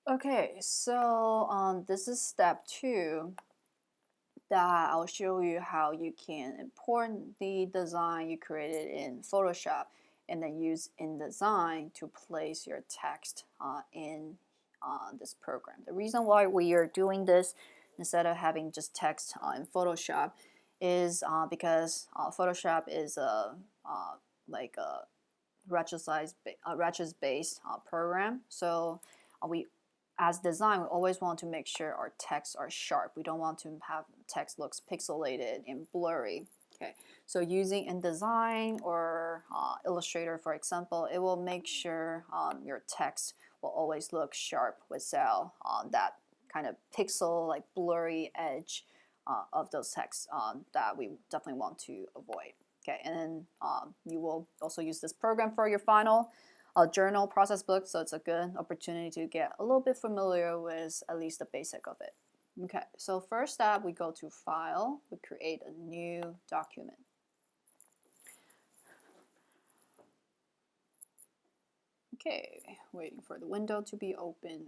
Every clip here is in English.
Okay, so this is step 2 that I'll show you how you can import the design you created in Photoshop and then use InDesign to place your text in this program. The reason why we are doing this instead of having just text in Photoshop is because Photoshop is like a registers-based program. So we, as design, we always want to make sure our texts are sharp. We don't want to have text looks pixelated and blurry. Okay, so using InDesign or Illustrator, for example, it will make sure your text will always look sharp without that kind of pixel like blurry edge of those texts that we definitely want to avoid. Okay, and then you will also use this program for your final journal process book, so it's a good opportunity to get a little bit familiar with at least the basic of it. Okay, so first step, we go to File, we create a new document. Okay, waiting for the window to be open.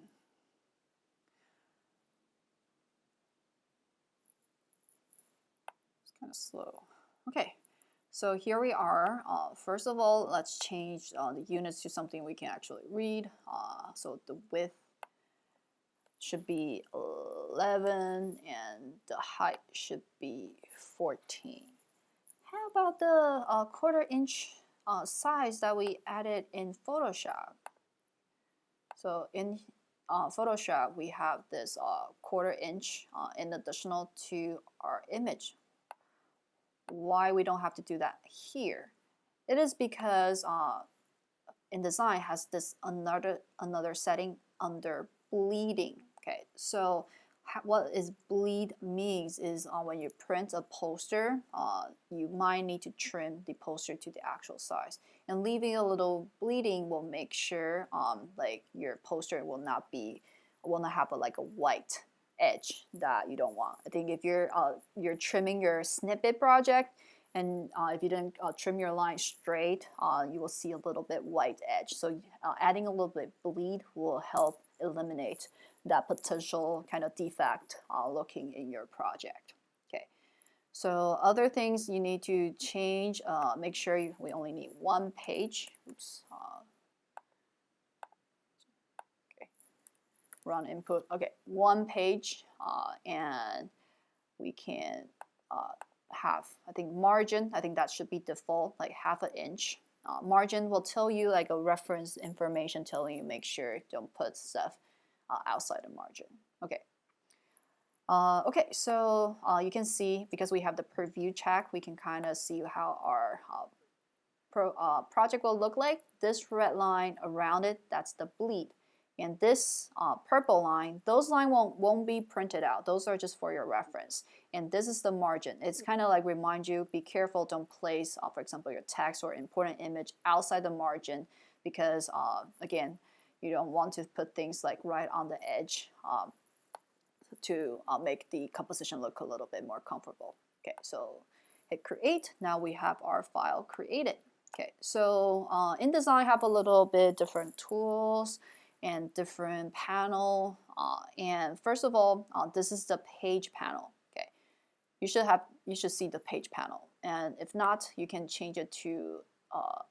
It's kind of slow. Okay, so here we are. First of all, let's change the units to something we can actually read. So the width should be 11 and the height should be 14. How about the quarter-inch size that we added in Photoshop? So in Photoshop, we have this quarter-inch in additional to our image. Why we don't have to do that here? It is because InDesign has this another setting under bleeding. Okay, so what is bleed means is when you print a poster, you might need to trim the poster to the actual size, and leaving a little bleeding will make sure like your poster will not have like a white edge that you don't want. I think if you're trimming your snippet project, and if you didn't trim your line straight, you will see a little bit white edge. So adding a little bit bleed will help eliminate that potential kind of defect looking in your project. Okay. So other things you need to change, make sure we only need one page. Oops. Okay. Run input. Okay, one page, and we can have, I think, margin. I think that should be default, like 1/2 inch. Margin will tell you like a reference information telling you make sure don't put stuff outside the margin. Okay. Okay, so you can see, because we have the preview check, we can kind of see how our project will look like. This red line around it, that's the bleed. And this purple line, those lines won't be printed out. Those are just for your reference. And this is the margin. It's kind of like remind you, be careful, don't place, for example, your text or important image outside the margin, because again, you don't want to put things like right on the edge to make the composition look a little bit more comfortable. Okay, so hit create. Now we have our file created. Okay, so InDesign have a little bit different tools and different panel. And first of all, this is the page panel. Okay, you should see the page panel. And if not, you can change it to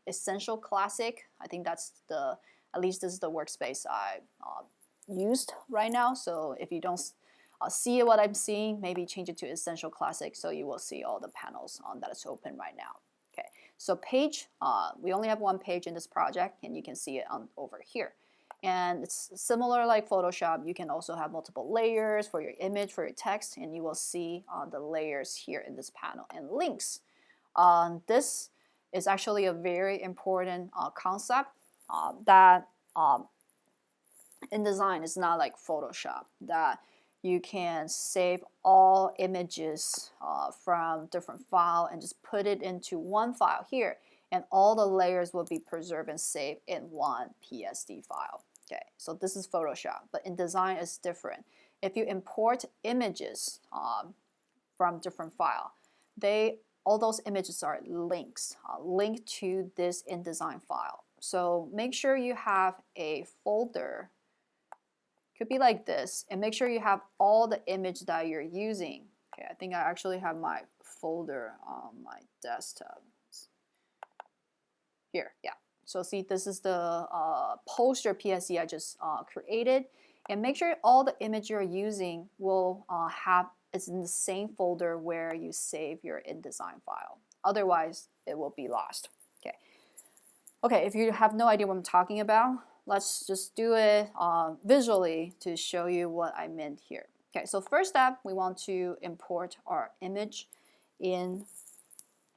Essential Classic. I think that's at least this is the workspace I used right now. So if you don't see what I'm seeing, maybe change it to Essential Classic so you will see all the panels that is open right now. Okay, so page, we only have one page in this project, and you can see it over here. And it's similar like Photoshop. You can also have multiple layers for your image, for your text, and you will see the layers here in this panel. And links. This is actually a very important concept that InDesign is not like Photoshop, that you can save all images from different file and just put it into one file here, and all the layers will be preserved and saved in one PSD file. Okay, so this is Photoshop, but InDesign is different. If you import images from different file, all those images are links, linked to this InDesign file. So make sure you have a folder Could be like this, and make sure you have all the image that you're using. Okay, I think I actually have my folder on my desktop. Here, yeah. So see, this is the poster PSC I just created. And make sure all the image you're using will it's in the same folder where you save your InDesign file. Otherwise, it will be lost. Okay. Okay, if you have no idea what I'm talking about, let's just do it visually to show you what I meant here. Okay, so first step, we want to import our image in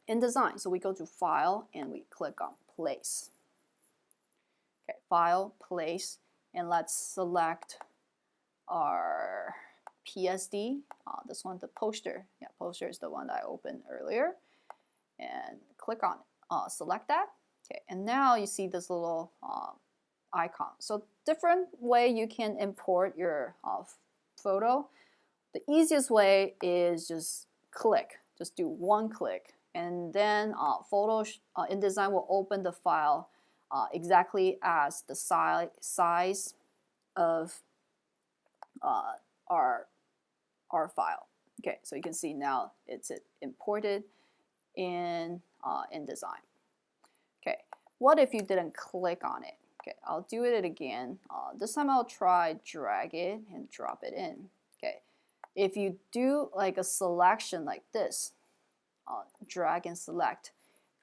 InDesign. So we go to File and we click on Place. Okay, File, Place, and let's select our PSD. This one, the poster. Yeah, poster is the one that I opened earlier. And click on it. Select that. Okay, and now you see this little icon. So different way you can import your photo. The easiest way is just click. Just do one click. And then InDesign will open the file exactly as the size of our file. Okay, so you can see now it's imported in InDesign. Okay, what if you didn't click on it? Okay, I'll do it again. This time I'll try drag it and drop it in. Okay, if you do like a selection like this, drag and select,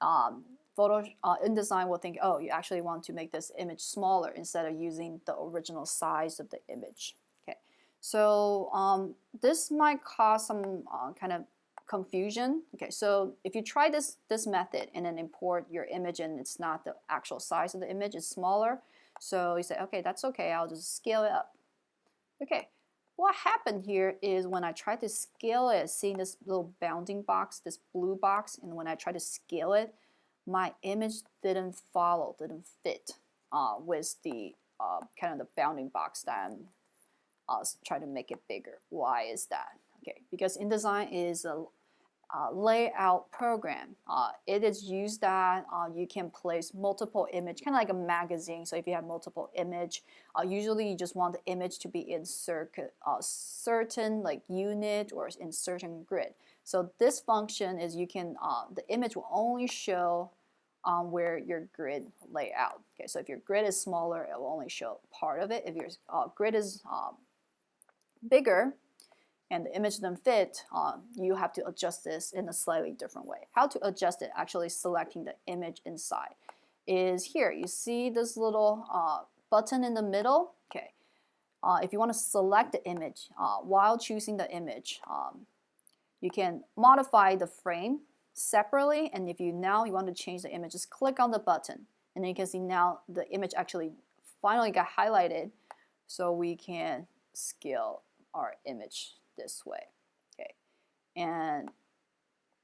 InDesign will think, oh, you actually want to make this image smaller instead of using the original size of the image. Okay, so this might cause some kind of confusion. Okay, so if you try this method and then import your image and it's not the actual size of the image, it's smaller. So you say, okay, that's okay, I'll just scale it up. Okay, what happened here is when I tried to scale it, seeing this little bounding box, this blue box, and when I tried to scale it, my image didn't fit with the kind of the bounding box that I'm trying to make it bigger. Why is that? Okay, because InDesign is a layout program. It is used that you can place multiple image, kind of like a magazine. So if you have multiple image, usually you just want the image to be in certain like unit or in certain grid. So this function is you can, the image will only show where your grid layout. Okay, so if your grid is smaller, it will only show part of it. If your grid is bigger, and the image doesn't fit, you have to adjust this in a slightly different way. How to adjust it, actually selecting the image inside, is here. You see this little button in the middle? Okay. If you want to select the image, while choosing the image, you can modify the frame separately, and if you want to change the image, just click on the button, and then you can see now the image actually finally got highlighted, so we can scale our image this way. Okay, and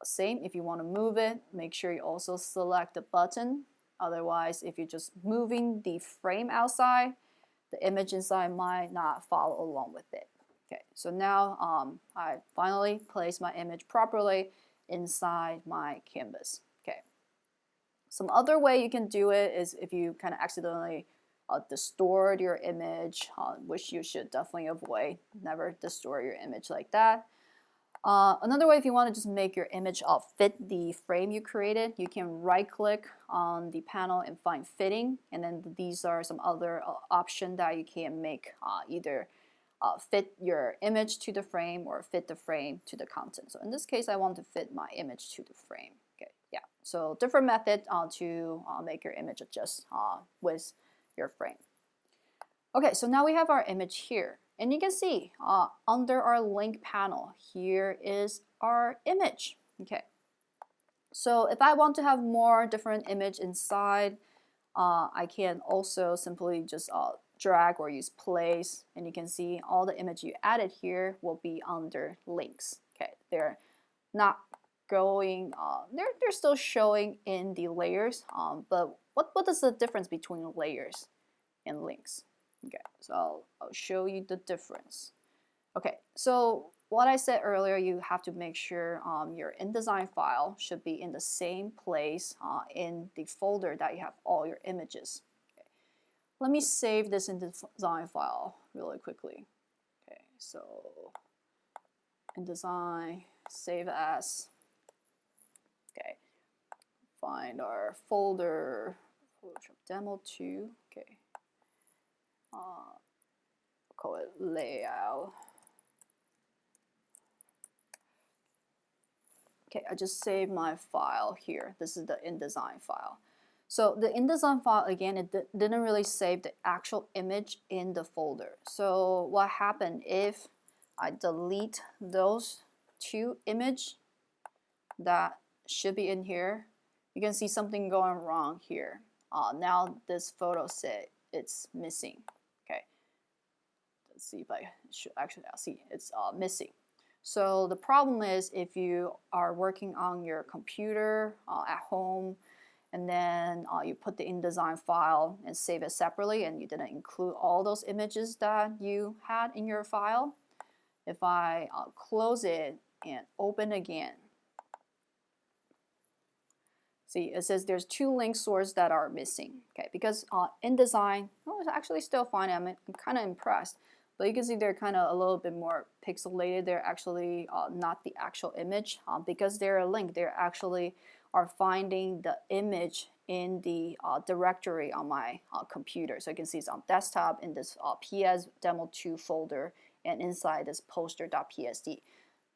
same, if you want to move it, make sure you also select the button. Otherwise, if you're just moving the frame outside, the image inside might not follow along with it. Okay, so now I finally placed my image properly inside my canvas. Okay, some other way you can do it is if you kind of accidentally distort your image, which you should definitely avoid. Never distort your image like that. Another way, if you want to just make your image fit the frame you created, you can right click on the panel and find fitting, and then these are some other options that you can make, either fit your image to the frame or fit the frame to the content. So in this case, I want to fit my image to the frame. Okay, yeah, so different method to make your image adjust with your frame. Okay, so now we have our image here, and you can see under our link panel, here is our image. Okay, so if I want to have more different image inside, I can also simply just drag or use place, and you can see all the image you added here will be under links. Okay, they're not going, they're still showing in the layers, but what is the difference between layers and links? Okay, so I'll show you the difference. Okay, so what I said earlier, you have to make sure your InDesign file should be in the same place in the folder that you have all your images. Okay. Let me save this InDesign file really quickly. Okay, so InDesign, save as. Okay, find our folder, Photoshop Demo 2. Okay, call it layout. Okay, I just saved my file here. This is the InDesign file. So the InDesign file, again, it didn't really save the actual image in the folder. So what happened if I delete those two images that should be in here? You can see something going wrong here. Now this photo set, it's missing. Okay, let's see if I should actually, I'll see it's missing. So the problem is if you are working on your computer at home, and then you put the InDesign file and save it separately, and you didn't include all those images that you had in your file. If I close it and open again, see, it says there's two link sources that are missing. Okay, because InDesign, oh, it's actually still fine. I'm kind of impressed. But you can see they're kind of a little bit more pixelated. They're actually not the actual image. Because they're a link, they're actually are finding the image in the directory on my computer. So you can see it's on desktop in this PS Demo 2 folder and inside this poster.psd.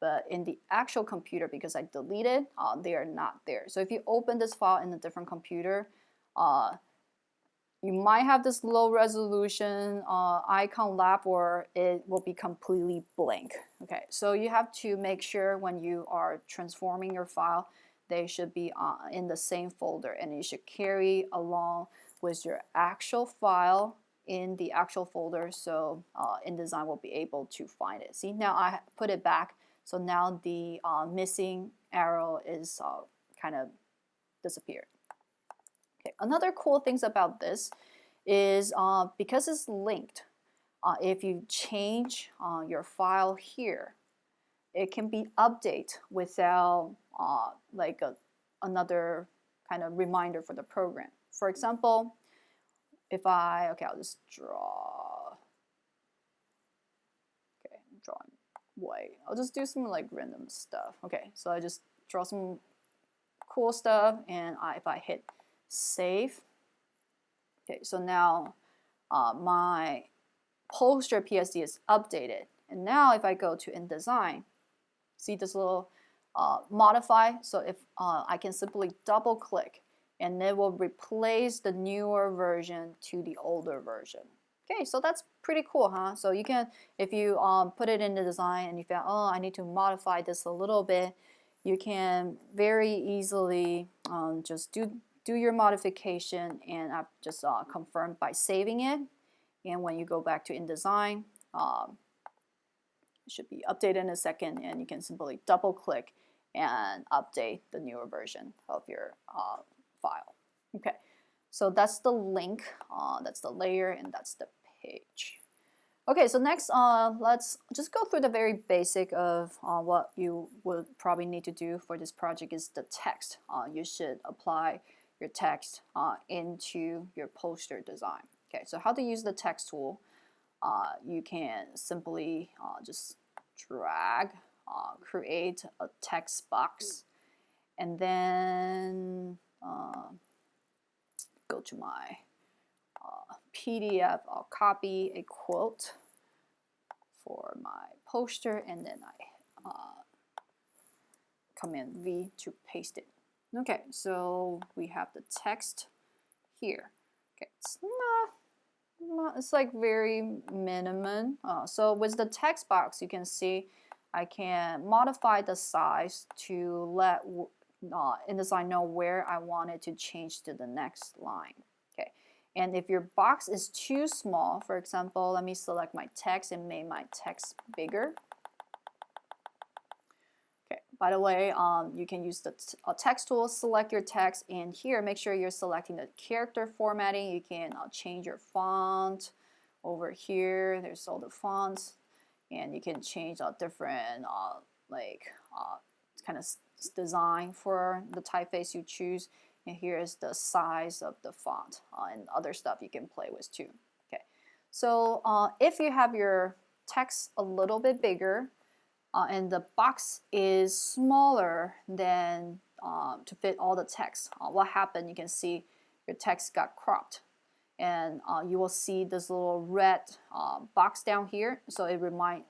But in the actual computer, because I deleted, they are not there. So if you open this file in a different computer, you might have this low resolution icon lap, or it will be completely blank. Okay, so you have to make sure when you are transforming your file, they should be in the same folder, and you should carry along with your actual file in the actual folder, so InDesign will be able to find it. See, now I put it back, so now the missing arrow is kind of disappeared. Okay. Another cool things about this is because it's linked, if you change your file here, it can be updated without like another kind of reminder for the program. For example, if I'll just draw, okay, I'm drawing white. I'll just do some like random stuff. Okay, so I just draw some cool stuff, and if I hit save, okay, so now my poster PSD is updated. And now if I go to InDesign, see this little modify, so if I can simply double click and it will replace the newer version to the older version. Okay, so that's pretty cool, huh? So you can, if you put it in the design and you feel, oh, I need to modify this a little bit, you can very easily just do your modification and just confirm by saving it. And when you go back to InDesign, it should be updated in a second, and you can simply double click and update the newer version of your file. Okay, so that's the link, that's the layer, and that's the page. Okay, so next let's just go through the very basic of what you would probably need to do for this project is the text. You should apply your text into your poster design. Okay, so how to use the text tool. You can simply just drag, create a text box, and then go to my PDF. I'll copy a quote for my poster, and then I Command V to paste it. Okay, so we have the text here. Okay, it's like very minimum. So with the text box, you can see I can modify the size to let InDesign know where I want it to change to the next line. Okay, and if your box is too small, for example, let me select my text and make my text bigger. Okay, by the way, you can use the text tool, select your text, and here make sure you're selecting the character formatting. You can change your font over here. There's all the fonts, and you can change different kind of design for the typeface you choose. And here is the size of the font and other stuff you can play with too. Okay, So if you have your text a little bit bigger and the box is smaller than to fit all the text, what happened? You can see your text got cropped, and you will see this little red box down here. So it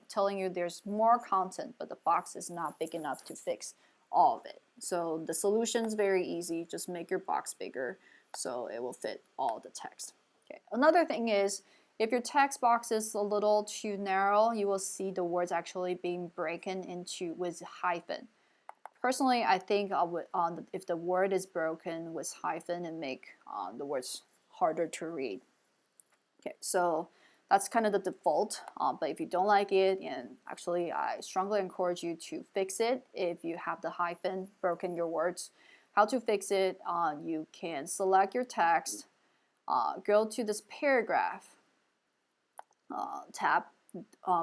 telling you there's more content, but the box is not big enough to fix all of it. So the solution is very easy. Just make your box bigger so it will fit all the text. Okay. Another thing is, if your text box is a little too narrow, you will see the words actually being broken into with hyphen. Personally, I think if the word is broken with hyphen, it make the words harder to read. Okay, so that's kind of the default, but if you don't like it, and actually I strongly encourage you to fix it if you have the hyphen broken your words. How to fix it, you can select your text, go to this paragraph tab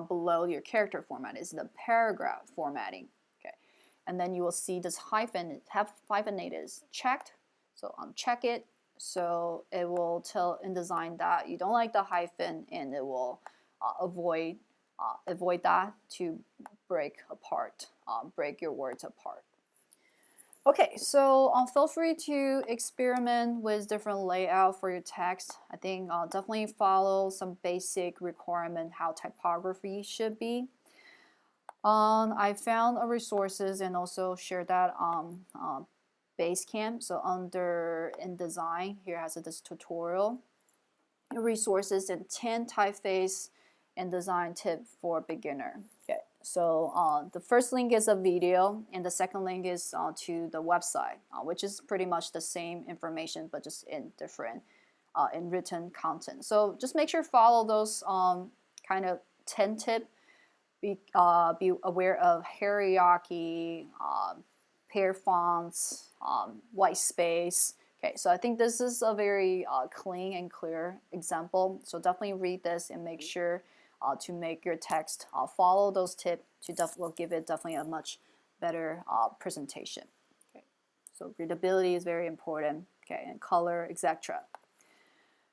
below your character format is the paragraph formatting. Okay, and then you will see this hyphenated is checked, so uncheck it. So it will tell InDesign that you don't like the hyphen, and it will avoid that to break your words apart. Okay, so feel free to experiment with different layout for your text. I think definitely follow some basic requirement how typography should be. I found resources and also shared that on Basecamp. So under InDesign, here has this tutorial, resources and 10 typeface and design tip for beginner. Okay, so the first link is a video, and the second link is to the website, which is pretty much the same information but just in different in written content. So just make sure follow those kind of 10 tip. Be aware of hierarchy, pair fonts, white space. Okay, so I think this is a very clean and clear example. So definitely read this and make sure to make your text follow those tips to will give it definitely a much better presentation. Okay, so readability is very important. Okay, and color, etc.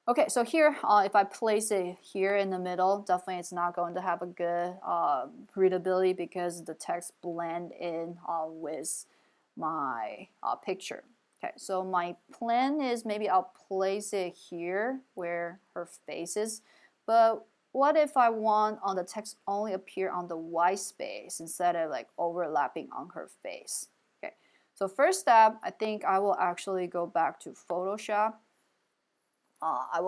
Okay, so here, if I place it here in the middle, definitely it's not going to have a good readability because the text blend in with my picture. Okay, so my plan is maybe I'll place it here where her face is, but what if I want the text only appear on the white space instead of like overlapping on her face? Okay, so first step, I think I will actually go back to Photoshop. I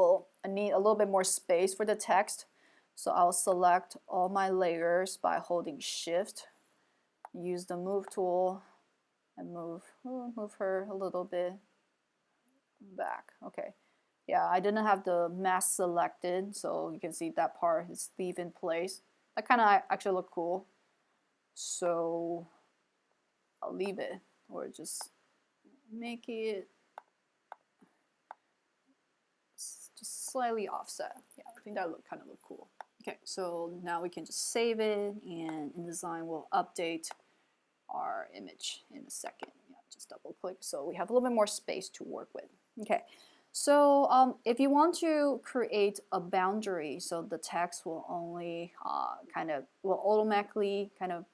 need a little bit more space for the text, so I'll select all my layers by holding Shift, use the Move tool, and move her a little bit back. Okay, yeah, I didn't have the mask selected, so you can see that part is leave in place. That kind of actually look cool, so I'll leave it, or just make it just slightly offset. Yeah, I think that kind of look cool. Okay, so now we can just save it, and InDesign will update our image in a second. Yeah, just double click, so we have a little bit more space to work with. Okay, so if you want to create a boundary, so the text will only will automatically kind of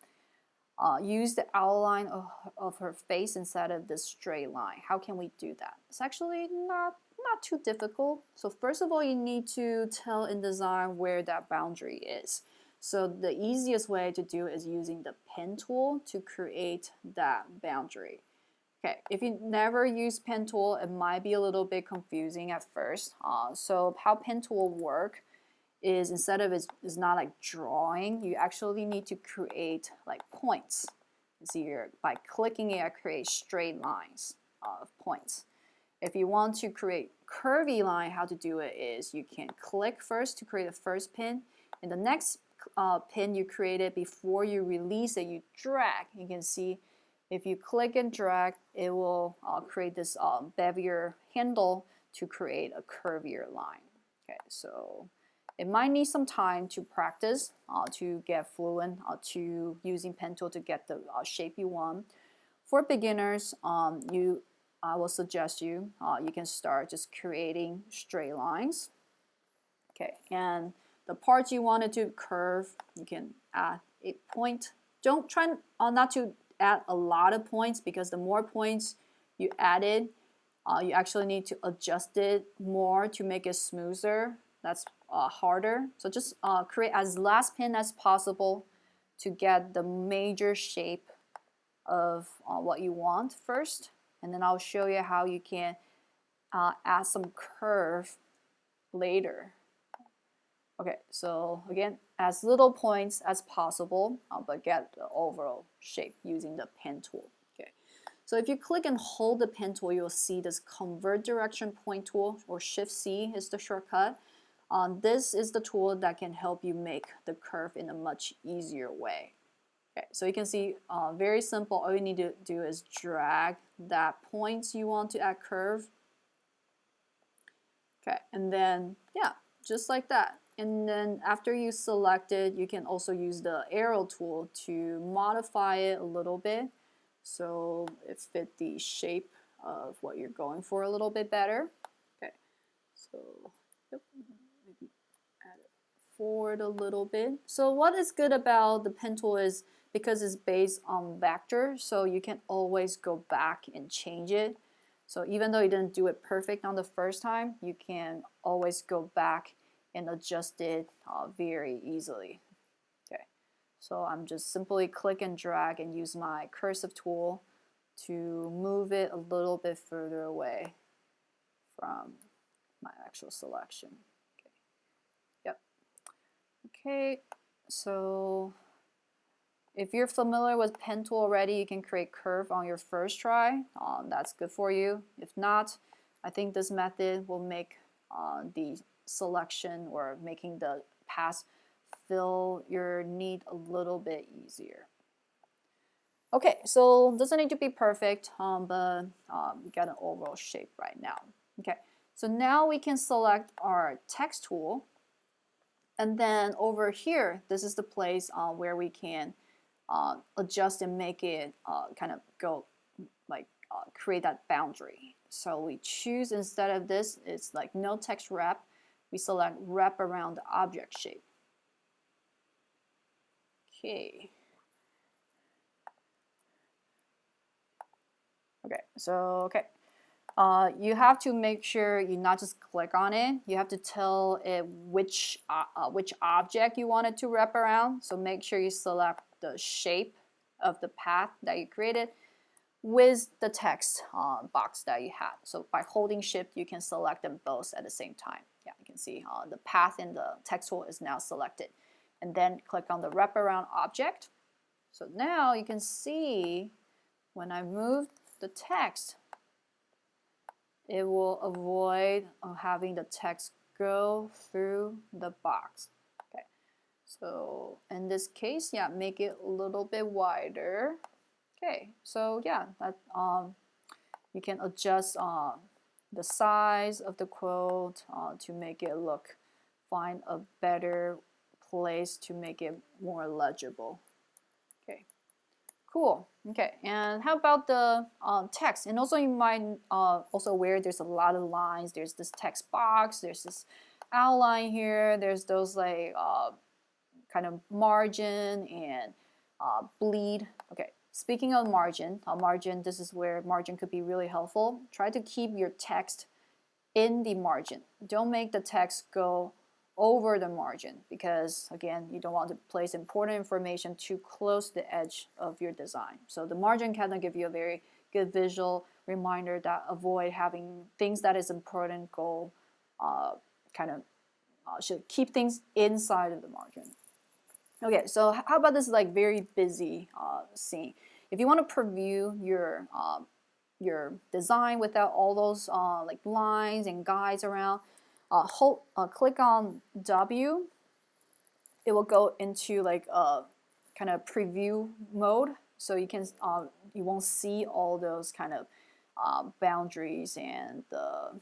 use the outline of her face instead of this straight line. How can we do that? It's actually not too difficult. So first of all, you need to tell InDesign where that boundary is. So the easiest way to do is using the pen tool to create that boundary. Okay, if you never use pen tool, it might be a little bit confusing at first. So how pen tool work is instead of it's not like drawing, you actually need to create like points. You see here, by clicking it, I create straight lines of points. If you want to create curvy line, how to do it is you can click first to create the first pin, and the next pin you created before you release it, you drag. You can see if you click and drag, it will create this bevier handle to create a curvier line. Okay, so it might need some time to practice to get fluent to using pen tool to get the shape you want. For beginners, I will suggest you can start just creating straight lines. Okay, and the parts you wanted to curve, you can add a point. Don't try not to add a lot of points, because the more points you added, you actually need to adjust it more to make it smoother. That's harder. So just create as last pin as possible to get the major shape of what you want first. And then I'll show you how you can add some curve later. Okay, so again, as little points as possible, but get the overall shape using the pen tool. Okay, so if you click and hold the pen tool, you'll see this convert direction point tool, or Shift C is the shortcut. This is the tool that can help you make the curve in a much easier way. Okay, so you can see very simple. All you need to do is drag that point you want to add curve. Okay, and then yeah, just like that. And then after you select it, you can also use the arrow tool to modify it a little bit so it fit the shape of what you're going for a little bit better. Okay, so yep, maybe add it forward a little bit. So what is good about the pen tool is because it's based on vector, so you can always go back and change it. So even though you didn't do it perfect on the first time, you can always go back and adjust it very easily. Okay, so I'm just simply click and drag and use my cursive tool to move it a little bit further away from my actual selection. Okay. Yep. Okay, so if you're familiar with pen tool already, you can create curve on your first try. That's good for you. If not, I think this method will make the selection or making the pass fill your need a little bit easier. Okay, so it doesn't need to be perfect, but we got an overall shape right now. Okay, so now we can select our text tool, and then over here, this is the place where we can adjust and make it kind of go like create that boundary. So we choose, instead of this, it's like no text wrap, we select wrap around the object shape. Okay. Okay, so you have to make sure you not just click on it. You have to tell it which object you want it to wrap around. So make sure you select the shape of the path that you created with the text box that you had. So by holding Shift, you can select them both at the same time. Yeah, you can see the path in the text tool is now selected. And then click on the wraparound object. So now you can see when I move the text, it will avoid having the text go through the box. Okay, so in this case, yeah, make it a little bit wider. Okay, so yeah, that you can adjust the size of the quote to make it look, find a better place to make it more legible. Okay, cool. Okay, and how about the text? And also you might also aware there's a lot of lines. There's this text box. There's this outline here. There's those like kind of margin and bleed. Okay, speaking of margin, this is where margin could be really helpful. Try to keep your text in the margin. Don't make the text go over the margin, because again, you don't want to place important information too close to the edge of your design. So the margin can give you a very good visual reminder that avoid having things that is important go should keep things inside of the margin. Okay, so how about this like very busy scene? If you want to preview your design without all those like lines and guides around, click on W. It will go into like a kind of preview mode, so you can you won't see all those kind of boundaries and the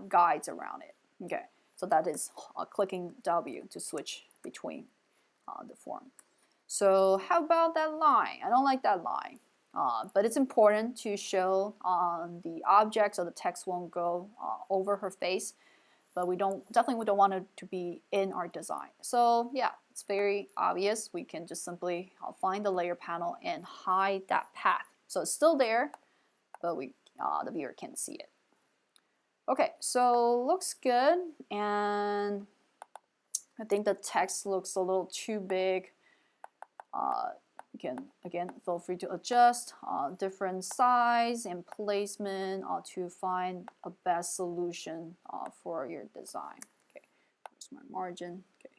guides around it. Okay, so that is clicking W to switch between the form. So how about that line? I don't like that line. But it's important to show the objects, so the text won't go over her face. but we definitely don't want it to be in our design. So yeah, it's very obvious. We can just simply find the layer panel and hide that path. So it's still there, but the viewer can't see it. Okay, so looks good, and I think the text looks a little too big. You can, again, feel free to adjust different size and placement to find a best solution for your design. Okay, here's my margin. Okay,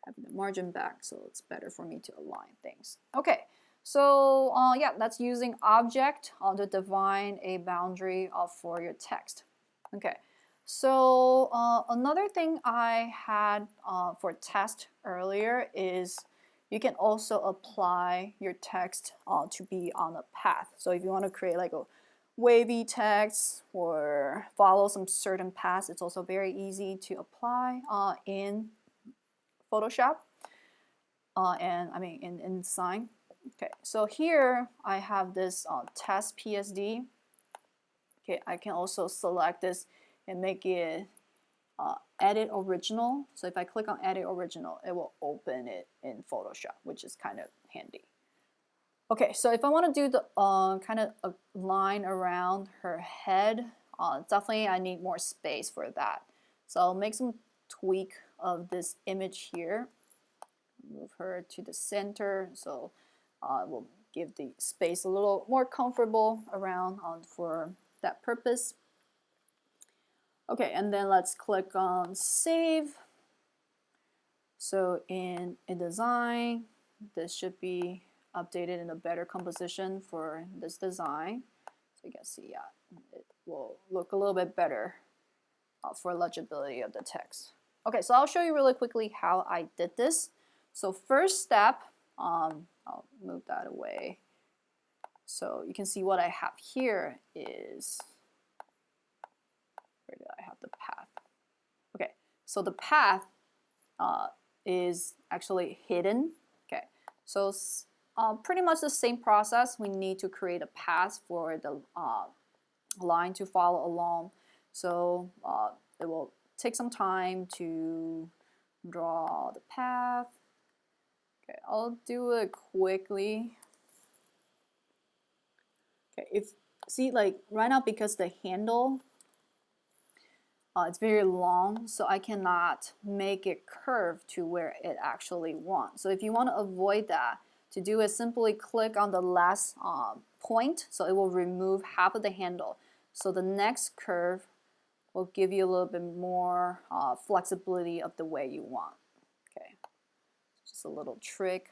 having the margin back, so it's better for me to align things. Okay, so yeah, that's using object to define a boundary for your text. Okay, so another thing I had for test earlier is you can also apply your text to be on a path. So if you want to create like a wavy text or follow some certain paths, it's also very easy to apply in Photoshop and I mean in InDesign. Okay, so here I have this test PSD. Okay, I can also select this and make it edit original. So if I click on edit original, it will open it in Photoshop, which is kind of handy. Okay, so if I want to do the kind of a line around her head, definitely I need more space for that. So I'll make some tweak of this image here. Move her to the center, so we'll give the space a little more comfortable around for that purpose. Okay, and then let's click on save. So in InDesign, this should be updated in a better composition for this design. So you can see, yeah, it will look a little bit better for legibility of the text. Okay, so I'll show you really quickly how I did this. So first step, I'll move that away. So you can see what I have here is, where did I have the path? Okay, so the path is actually hidden. Okay, so pretty much the same process. We need to create a path for the line to follow along. So it will take some time to draw the path. Okay, I'll do it quickly. Okay, see, like right now, because the handle it's very long, so I cannot make it curve to where it actually wants. So if you want to avoid that, to do is simply click on the last point, so it will remove half of the handle. So the next curve will give you a little bit more flexibility of the way you want. Okay, just a little trick.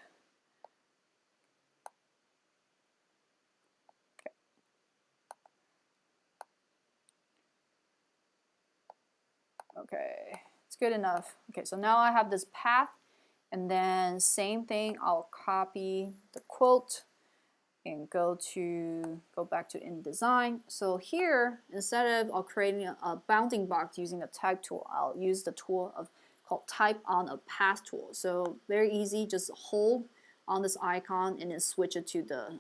Okay, it's good enough. Okay, so now I have this path, and then same thing, I'll copy the quote and go back to InDesign. So here, instead of creating a bounding box using a type tool, I'll use the tool called type on a path tool. So very easy, just hold on this icon and then switch it to the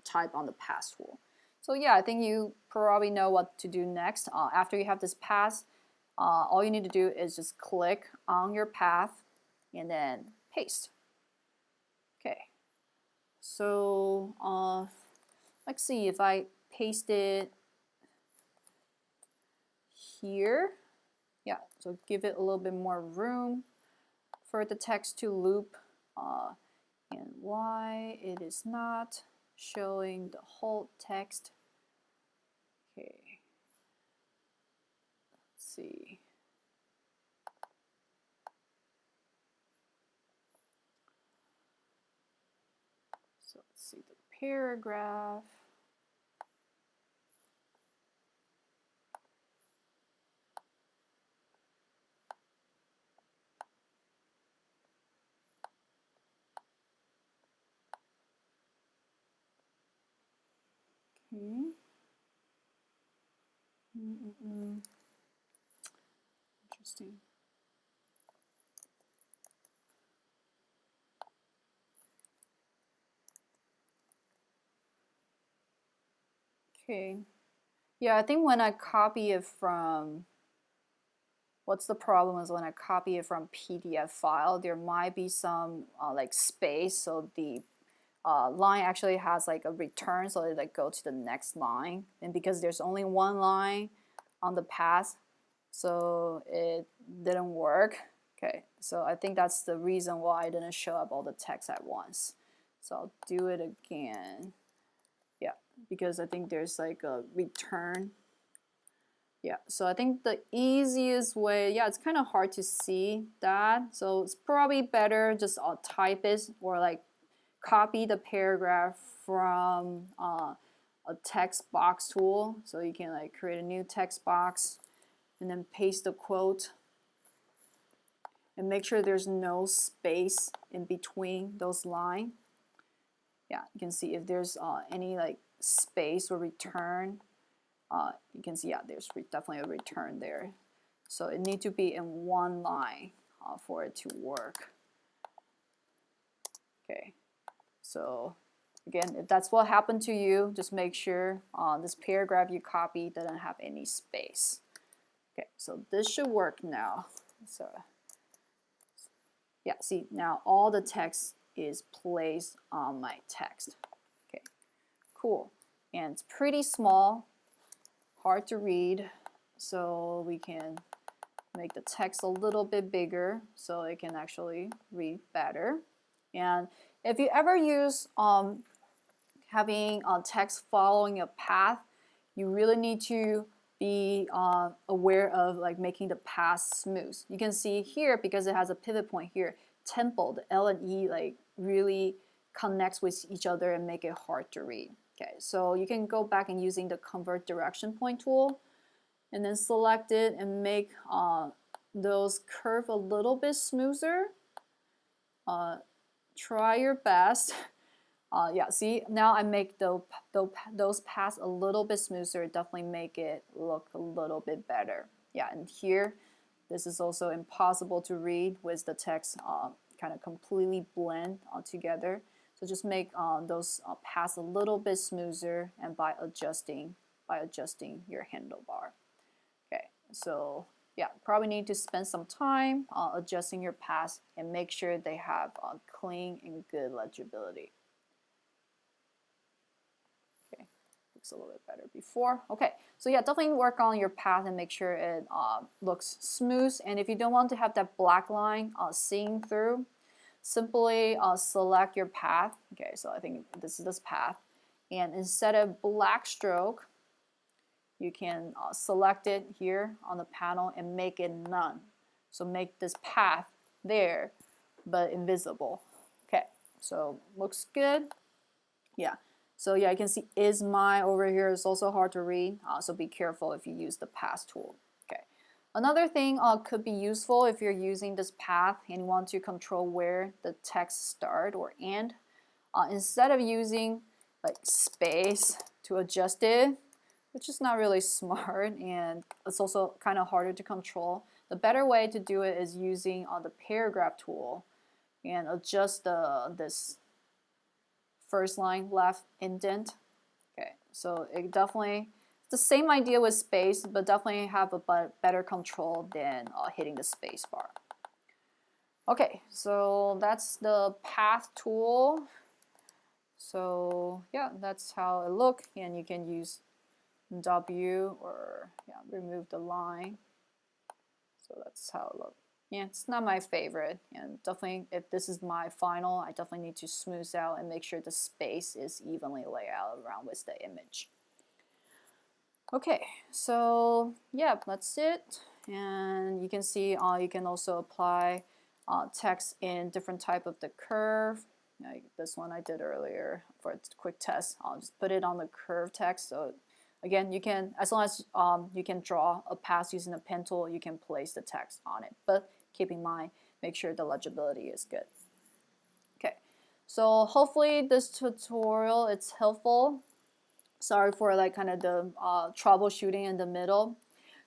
type on the path tool. So yeah, I think you probably know what to do next. After you have this path, all you need to do is just click on your path and then paste. Okay, so let's see if I paste it here. Yeah, so give it a little bit more room for the text to loop. And why it is not showing the whole text. Okay, let's see. So let's see the paragraph. Okay. Interesting. Okay. Yeah, I think when I copy it from what's the problem is when I copy it from PDF file, there might be some like space, so the line actually has like a return, so it like go to the next line, and because there's only one line on the path, so it didn't work. Okay, so I think that's the reason why I didn't show up all the text at once. So I'll do it again. Yeah, because I think there's like a return. Yeah, so I think the easiest way, yeah, it's kind of hard to see that. So it's probably better just type it or like copy the paragraph from a text box tool. So you can like create a new text box and then paste the quote and make sure there's no space in between those lines. Yeah, you can see if there's any like space or return. You can see, yeah, there's definitely a return there. So it needs to be in one line for it to work. Okay, so again, if that's what happened to you, just make sure this paragraph you copy doesn't have any space. Okay, so this should work now. So yeah, see, now all the text is placed on my text. Okay, cool. And it's pretty small, hard to read, so we can make the text a little bit bigger so it can actually read better. And if you ever use having text following a path, you really need to be aware of like making the path smooth. You can see here, because it has a pivot point here, tempo, the L and E like really connects with each other and make it hard to read. Okay, so you can go back and using the convert direction point tool and then select it and make those curve a little bit smoother. Try your best. Yeah, see, now I make those paths a little bit smoother, definitely make it look a little bit better. Yeah, and here, this is also impossible to read with the text kind of completely blend together. So just make those paths a little bit smoother, and by adjusting your handlebar. Okay, so yeah, probably need to spend some time adjusting your paths and make sure they have clean and good legibility. Okay, looks a little bit better before. Okay, so yeah, definitely work on your path and make sure it looks smooth. And if you don't want to have that black line seeing through, simply select your path. Okay, so I think this is this path. And instead of black stroke, you can select it here on the panel and make it none. So make this path there, but invisible. Okay, so looks good. Yeah, so yeah, you can see is my over here is also hard to read, so be careful if you use the path tool. Okay, another thing could be useful if you're using this path and you want to control where the text start or end. Instead of using like space to adjust it, which is not really smart and it's also kind of harder to control, the better way to do it is using the paragraph tool and adjust this first line left indent. Okay, so it definitely, it's the same idea with space, but definitely have a better control than hitting the space bar. Okay, so that's the path tool. So yeah, that's how it looks, and you can use W or yeah, remove the line. So that's how it looks. Yeah, it's not my favorite, and definitely if this is my final, I definitely need to smooth out and make sure the space is evenly laid out around with the image. Okay, so yeah, that's it. And you can see you can also apply text in different type of the curve. Like this one I did earlier for a quick test. I'll just put it on the curve text. So again, you can, as long as you can draw a path using a pen tool, you can place the text on it. But keep in mind, make sure the legibility is good. Okay, so hopefully this tutorial is helpful. Sorry for like kind of the troubleshooting in the middle.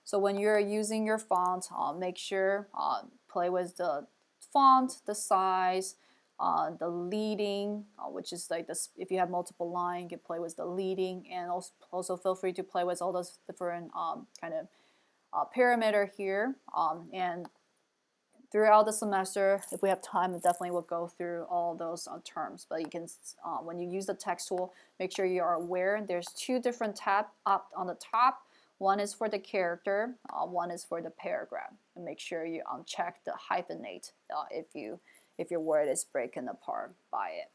So when you're using your font, make sure play with the font, the size, the leading, which is like this. If you have multiple lines, you can play with the leading, and also feel free to play with all those different kind of parameter here, and throughout the semester, if we have time, definitely we'll go through all those terms. But you can, when you use the text tool, make sure you are aware there's two different tabs up on the top. One is for the character, one is for the paragraph. And make sure you uncheck the hyphenate if your word is broken apart by it.